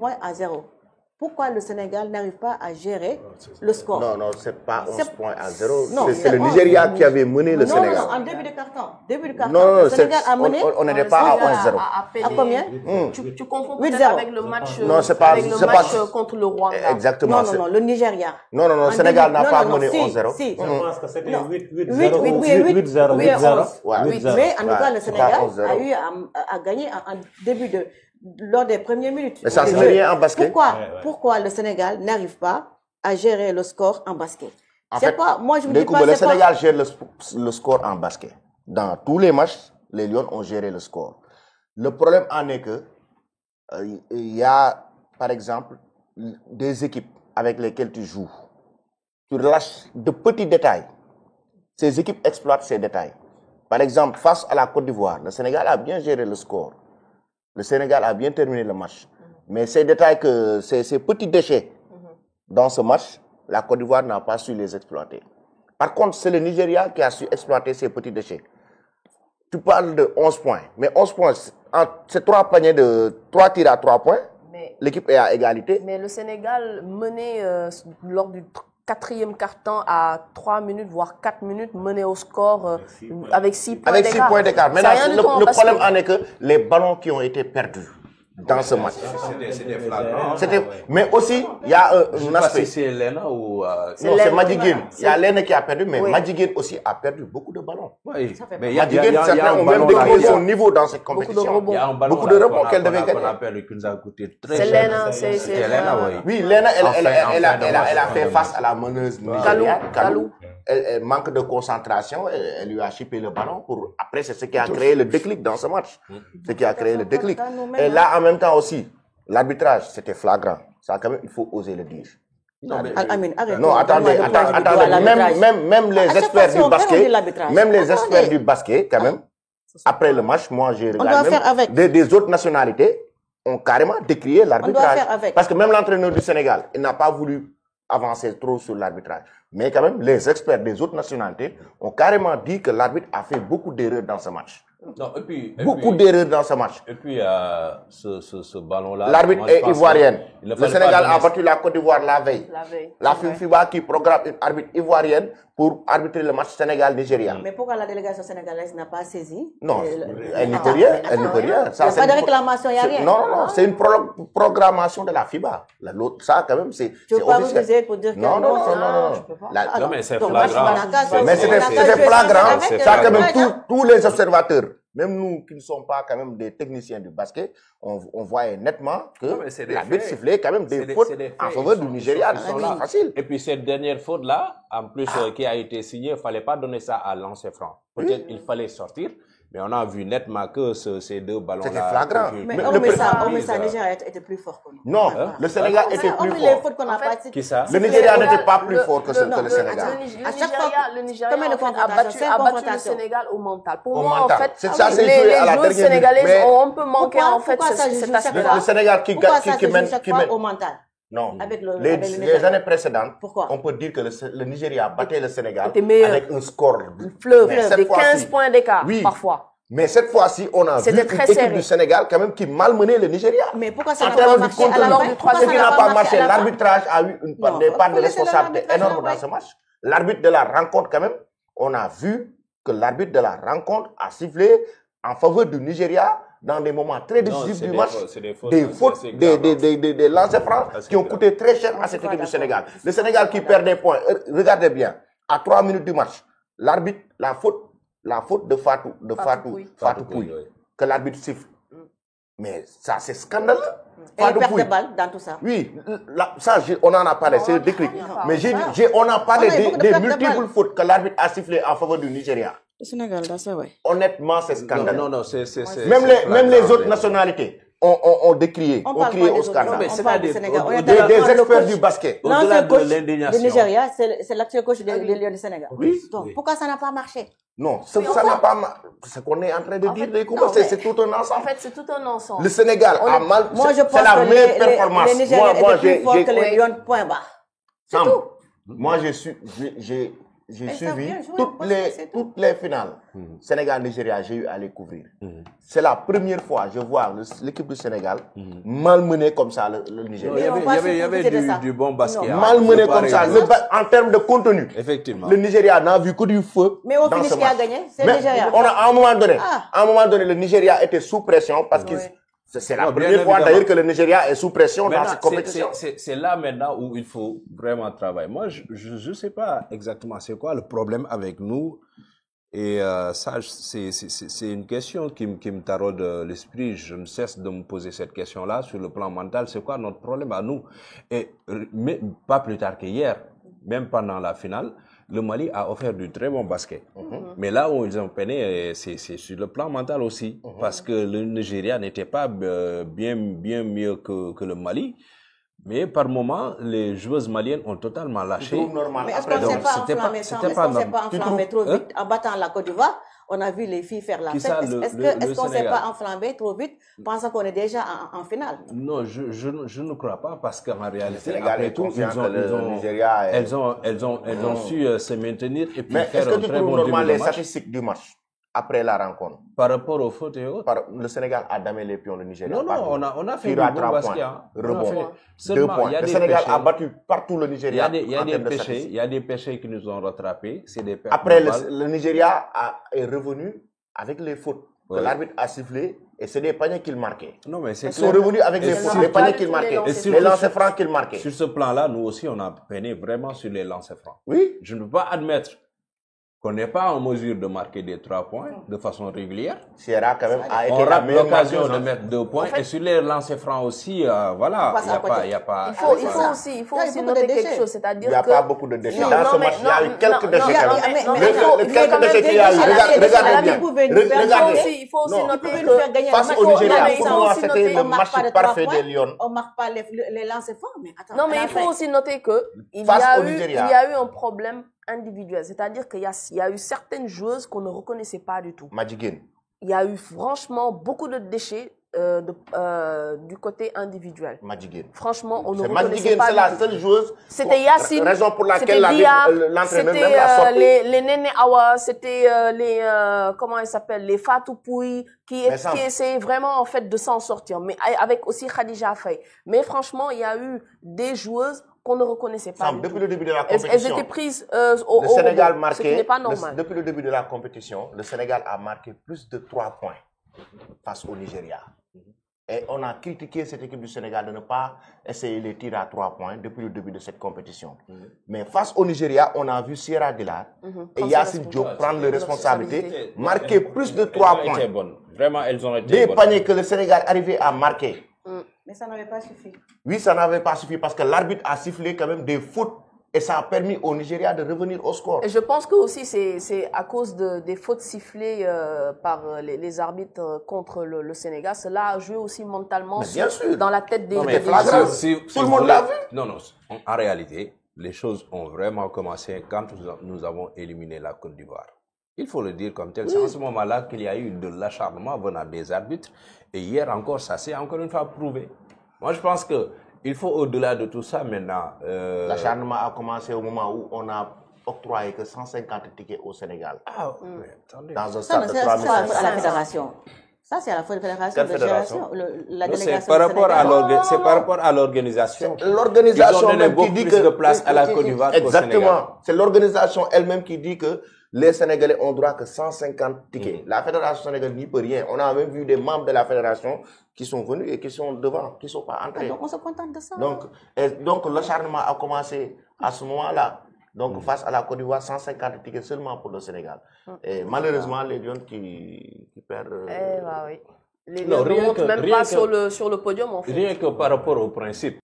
11 points à 0. Pourquoi le Sénégal n'arrive pas à gérer le score? Non, c'est pas 11 points à 0. C'est le Nigeria qui avait mené le Sénégal. Non, en début de carton. Non, le Sénégal a mené. On n'était pas à 11-0. À combien? Tu confonds peut-être avec le match, contre le Rwanda. Exactement. Non, le Nigeria. Non, le Sénégal n'a pas mené 11-0. Si. Je pense que c'était 8-0. 8-0. Mais en tout cas, le Sénégal a eu à gagner en début de... lors des premières minutes. Mais ça, c'est rien en basket. Pourquoi le Sénégal n'arrive pas à gérer le score en basket? En fait, moi, je me dis pas, le Sénégal gère le score en basket. Dans tous les matchs, les Lions ont géré le score. Le problème en est que il y a, par exemple, des équipes avec lesquelles tu joues. Tu relâches de petits détails. Ces équipes exploitent ces détails. Par exemple, face à la Côte d'Ivoire, le Sénégal a bien géré le score. Le Sénégal a bien terminé le match. Mais ces détails, ces petits déchets dans ce match, la Côte d'Ivoire n'a pas su les exploiter. Par contre, c'est le Nigeria qui a su exploiter ces petits déchets. Tu parles de 11 points. Mais 11 points, c'est 3 paniers de 3 tirs à 3 points. L'équipe est à égalité. Mais le Sénégal menait lors du 4e quart-temps à 3 minutes, voire 4 minutes, mené au score avec 6 points d'écart. Avec 6 points d'écart. Maintenant, le problème en est que les ballons qui ont été perdus dans ce match. C'était flagrant. Mais aussi, il y a un aspect. C'est Lena ou... Non, c'est Madjiguène. Il y a Lena qui a perdu, mais Madjiguène aussi a perdu beaucoup de ballons. Oui. Madjiguène, certains ont même décroché son niveau dans cette compétition. Il y a un ballon beaucoup de rebonds qu'elle devait gagner. On a perdu, qui nous a coûté très cher. C'est Lena, oui. Oui, Lena, elle a fait face à la meneuse nigériane, Kalou. Elle manque de concentration, elle lui a chippé le ballon. Après, c'est ce qui a créé le déclic dans ce match. Ce qui a créé le déclic. Et là, en même temps aussi, l'arbitrage, c'était flagrant. Ça, quand même, il faut oser le dire. Non, mais arrête. Non, attendez. Même les experts du basket, du basket, quand même, après le match, moi, j'ai regardé des autres nationalités ont carrément décrié l'arbitrage. Parce que même l'entraîneur du Sénégal, il n'a pas voulu avancer trop sur l'arbitrage. Mais quand même, les experts des autres nationalités ont carrément dit que l'arbitre a fait beaucoup d'erreurs dans ce match. Non, beaucoup d'erreurs dans ce match. Et puis, ce ballon-là... L'arbitre est ivoirienne. Le Sénégal a battu la Côte d'Ivoire la veille. La FIBA qui programme une arbitre ivoirienne pour arbitrer le match Sénégal-Nigéria. Mais pourquoi la délégation sénégalaise n'a pas saisi? Non, elle n'y peut rien. Elle n'y peut rien. Il n'y a pas de réclamation, il n'y a rien. Non, c'est une programmation de la FIBA. Ça, quand même, c'est officiel. Tu ne peux pas refuser pour dire que non. Non, mais c'est flagrant. Mais c'était flagrant. Ça, quand même, tous les observateurs, même nous qui ne sommes pas quand même des techniciens du basket, on voyait nettement que l'arbitre sifflait quand même des fautes en faveur du Nigeria. C'est facile. Et puis cette dernière faute-là, en plus qui a été signée, il ne fallait pas donner ça à lancer franc. Peut-être il fallait sortir. Mais on a vu nettement que ces deux ballons-là... C'était flagrant. Mais le Nigeria était plus fort que nous. Non, le Sénégal était plus fort. Qui ça? Le Nigeria n'était pas plus fort que le Sénégal. Le Nigeria a battu le Sénégal au mental. Pour moi, en fait, les joueurs sénégalais ont un peu manqué en fait cet aspect-là. Le Sénégal qui mène au mental. Non, les années précédentes, on peut dire que le Nigeria battait le Sénégal avec un score fleuve, des 15 points d'écart parfois. Mais cette fois-ci, on a vu une équipe du Sénégal quand même qui malmenait le Nigeria. Mais pourquoi ça n'a pas marché à la fin? Ce qui n'a pas marché, l'arbitrage a eu une part de responsabilité énorme dans ce match. L'arbitre de la rencontre quand même, on a vu que l'arbitre de la rencontre a sifflé en faveur du Nigeria dans des moments très décisifs du match, des fautes, des lancers francs qui ont coûté très cher à cette équipe du Sénégal. Le Sénégal qui perd des points, regardez bien, à 3 minutes du match, l'arbitre, la faute de Fatou Pouye, que l'arbitre siffle. Mais ça, c'est scandaleux. Et il perd des balles dans tout ça. Oui, ça, on en a parlé, c'est le déclic. Mais on a parlé des multiples fautes que l'arbitre a sifflées en faveur du Nigeria. Le Sénégal, c'est vrai. Honnêtement, c'est scandaleux. Non, c'est... Même les autres nationalités ont décrié, ont crié au scandale. Des experts du basket. L'ancien coach du Nigeria, c'est l'actuel coach des Lions du Sénégal. Oui. Donc, pourquoi ça n'a pas marché? Non, ça n'a pas marché. Ce qu'on est en train de dire, c'est tout un ensemble. En fait, c'est tout un ensemble. Le Sénégal a mal... Moi, je pense que meilleure performance. Les Nigériens étaient plus forts que les Lions, point barre. C'est tout. Moi, j'ai Elles savent suivi bien jouer au basket, c'est tout. toutes les finales. Sénégal-Nigeria, j'ai eu à les couvrir. C'est la première fois que je vois l'équipe du Sénégal malmenée comme ça le Nigeria. Il y Mais on va avait, il y avait profiter de ça. du bon basket. Non. hein. Malmené Faut pas comme ça, rêver. en termes de contenu. Effectivement. Le Nigeria n'a vu que du feu. Mais au dans finish, ce qui a match. gagné? C'est Mais le Nigeria. à un moment donné, le Nigeria était sous pression parce que Ouais. c'est la Non, bien première fois évidemment. d'ailleurs que le Nigeria est sous pression dans Maintenant, cette compétition. c'est là maintenant où il faut vraiment travailler. Moi, je sais pas exactement c'est quoi le problème avec nous. Et ça, c'est une question qui me taraude l'esprit. Je ne cesse de me poser cette question-là sur le plan mental. C'est quoi notre problème à nous? Et mais pas plus tard qu'hier, même pendant la finale, le Mali a offert du très bon basket. Mais là où ils ont peiné, c'est sur le plan mental aussi. Parce que le Nigeria n'était pas bien mieux que le Mali. Mais par moment, les joueuses maliennes ont totalement lâché. Normal. Mais est-ce Après, qu'on ne s'est donc, pas c'était enflammé pas- sans- c'était est-ce pas qu'on s'est normal. pas Tu enflammé trouves, trop vite? En battant la Côte d'Ivoire, on a vu les filles faire la Qui fête. ça, Est-ce qu'on ne s'est Sénégal? pas enflammé trop vite, pensant qu'on est déjà en finale? Non, je ne crois pas parce qu'en réalité, Sénégal après est tout, conscient que le Nigeria est- elles ont su se maintenir et puis Mais faire est-ce que un tu très trouves bon normal début les de match. statistiques du match après la rencontre? Par rapport aux fautes et autres. Le Sénégal a damé les pions, le Nigeria. Non, pardon. on a fait Tir à du bon 3 basket. points. Hein. Rebond. 2 Deux points. Il y a Le des Sénégal péchés. a battu partout le Il y Nigeria. a des, en termes de péchés. statistiques. Il y a des péchés qui nous ont rattrapés. C'est des pertes Après, normales. le Nigeria est revenu avec les fautes que Ouais. l'arbitre a sifflé et c'est des paniers qu'il marquait. Non, mais c'est Ils sont clair. revenus avec Et les sur- fautes, les paniers qu'il les marquait, lancers les francs. lancers francs qu'il marquait. Sur ce plan-là, nous aussi, on a peiné vraiment sur les lancers francs. Oui, Je ne peux pas admettre qu'on n'est pas en mesure de marquer des 3 points de façon régulière. Sierra quand même a été On la rate meilleure l'occasion marqueuse, de hein. mettre 2 points. En fait- Et sur les lancers francs aussi, voilà, On passe à il n'y a pas... Il faut c'est ça. aussi, Il y a beaucoup de noter quelque déchets. chose, Il c'est-à-dire n'y a que... pas beaucoup de déchets. Non, Dans ce mais- match, il y a eu non, quelques non, déchets non, quand non, même. mais- non, Le- mais il faut- le il faut quelques quand même déchets qu'il y a eu, dire- regardez bien. Vous pouvez nous faire Regardez. gagner. Il faut aussi Non. noter Vous pouvez que... nous faire gagner Face un match. au non, Nigeria, mais il pour faut moi, aussi c'était noter- le On marque match pas de 3 parfait points, des Lions. on marque pas les lancers francs, mais attends. Non, mais à la il faut fin. aussi noter que il Face au y Nigeria. a eu un problème individuel. C'est-à-dire qu'il y a eu certaines joueuses qu'on ne reconnaissait pas du tout. Majiguen. Il y a eu franchement beaucoup de déchets du côté individuel. Majiguen. Franchement, on ne C'est reconnaissait Majiguen, pas c'est du la tout. seule joueuse. C'était Yacine, Raison pour laquelle c'était Dia, l'entraîneur même c'était l'a sorti. les Nene Awa, c'était comment elle s'appelle, les Fatou Pouy, qui Mais Sam- essayaient vraiment en fait de s'en sortir, mais avec aussi Khadija Faye. Mais franchement, il y a eu des joueuses qu'on ne reconnaissait pas Sam, du depuis tout. le début de la Elles compétition, étaient prises le Sénégal rebond, ce qui n'est marquait, pas normal. depuis le début de la compétition, le Sénégal a marqué plus de 3 points face au Nigeria. Et on a critiqué cette équipe du Sénégal de ne pas essayer les tirs à 3 points depuis le début de cette compétition. Mais face au Nigeria, on a vu Sierra Dillard et Prendre Yacine ses Diop prendre les responsabilités, responsabilités. marquer plus de 3 Elles ont été points. bonnes. Vraiment, elles ont été Des bonnes. paniers que le Sénégal arrivait à marquer. Mais ça n'avait pas suffi. Oui, ça n'avait pas suffi parce que l'arbitre a sifflé quand même des fautes et ça a permis au Nigeria de revenir au score. Et je pense que aussi c'est à cause des fautes sifflées par les arbitres contre le Sénégal. Cela a joué aussi mentalement Mais bien sûr. dans la tête des Non, mais des flagrant. joueurs. Tout le monde l'a vu. Non, non. En réalité, les choses ont vraiment commencé quand nous avons éliminé la Côte d'Ivoire. Il faut le dire comme tel. C'est en ce moment-là qu'il y a eu de l'acharnement venant des arbitres. Et hier encore, ça s'est encore une fois prouvé. Moi, je pense que il faut au-delà de tout ça maintenant. L'acharnement a commencé au moment où on a octroyé que 150 tickets au Sénégal. Ah, mais attendez. Dans un Ça, stade de c'est 3000 à la personnes. fédération. Ça, c'est à la fédération Quelle de fédération? gération. La Non, c'est délégation par du rapport à Sénégal. c'est par rapport à l'organisation. Ils ont L'organisation donné même qui beaucoup dit plus que... de place à la Côte d'Ivoire qu'au Sénégal. Exactement. C'est l'organisation elle-même qui dit que les Sénégalais ont droit que 150 tickets. La fédération sénégalaise n'y peut rien. On a même vu des membres de la fédération qui sont venus et qui sont devant, qui ne sont pas Ah, entrés. donc, on se contente de ça. Donc l'acharnement a commencé à ce moment-là. Donc, face à la Côte d'Ivoire, 150 tickets seulement pour le Sénégal. Et malheureusement, les Lions qui perdent... Eh bah oui. Les Non, Lions ne rien montent que- même rien pas que- sur le podium en fait. Rien que par rapport au principe.